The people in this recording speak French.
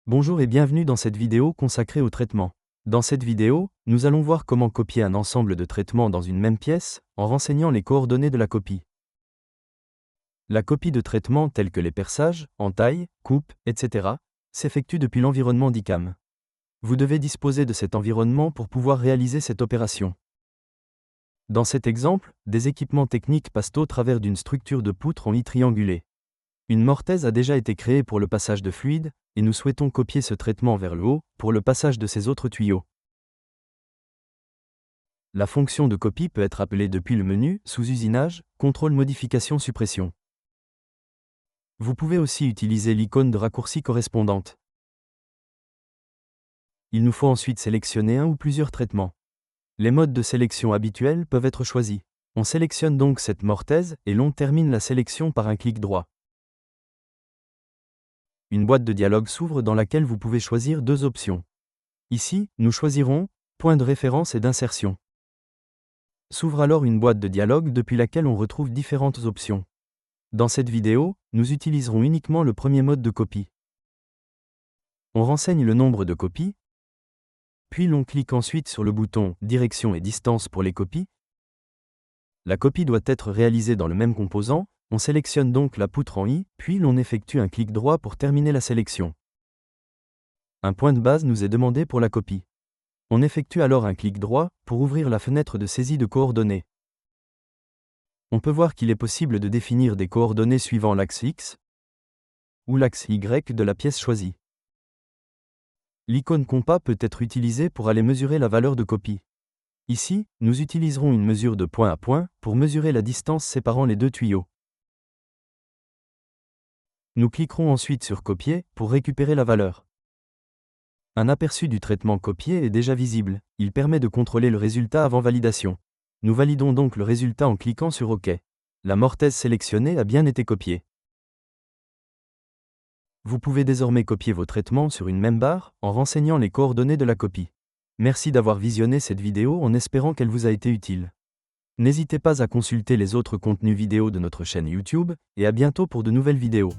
Bonjour et bienvenue dans cette vidéo consacrée au traitement. Dans cette vidéo, nous allons voir comment copier un ensemble de traitements dans une même pièce, en renseignant les coordonnées de la copie. La copie de traitements tels que les perçages, entailles, coupes, etc. s'effectue depuis l'environnement d'ICAM. Vous devez disposer de cet environnement pour pouvoir réaliser cette opération. Dans cet exemple, des équipements techniques passent au travers d'une structure de poutre en I triangulé. Une mortaise a déjà été créée pour le passage de fluide, et nous souhaitons copier ce traitement vers le haut, pour le passage de ces autres tuyaux. La fonction de copie peut être appelée depuis le menu, sous usinage, contrôle modification suppression. Vous pouvez aussi utiliser l'icône de raccourci correspondante. Il nous faut ensuite sélectionner un ou plusieurs traitements. Les modes de sélection habituels peuvent être choisis. On sélectionne donc cette mortaise, et l'on termine la sélection par un clic droit. Une boîte de dialogue s'ouvre dans laquelle vous pouvez choisir deux options. Ici, nous choisirons « Point de référence et d'insertion ». S'ouvre alors une boîte de dialogue depuis laquelle on retrouve différentes options. Dans cette vidéo, nous utiliserons uniquement le premier mode de copie. On renseigne le nombre de copies, puis l'on clique ensuite sur le bouton « Direction et distance » pour les copies. La copie doit être réalisée dans le même composant, on sélectionne donc la poutre en I, puis l'on effectue un clic droit pour terminer la sélection. Un point de base nous est demandé pour la copie. On effectue alors un clic droit pour ouvrir la fenêtre de saisie de coordonnées. On peut voir qu'il est possible de définir des coordonnées suivant l'axe X ou l'axe Y de la pièce choisie. L'icône compas peut être utilisée pour aller mesurer la valeur de copie. Ici, nous utiliserons une mesure de point à point pour mesurer la distance séparant les deux tuyaux. Nous cliquerons ensuite sur Copier pour récupérer la valeur. Un aperçu du traitement copié est déjà visible, il permet de contrôler le résultat avant validation. Nous validons donc le résultat en cliquant sur OK. La mortaise sélectionnée a bien été copiée. Vous pouvez désormais copier vos traitements sur une même barre, en renseignant les coordonnées de la copie. Merci d'avoir visionné cette vidéo en espérant qu'elle vous a été utile. N'hésitez pas à consulter les autres contenus vidéo de notre chaîne YouTube, et à bientôt pour de nouvelles vidéos.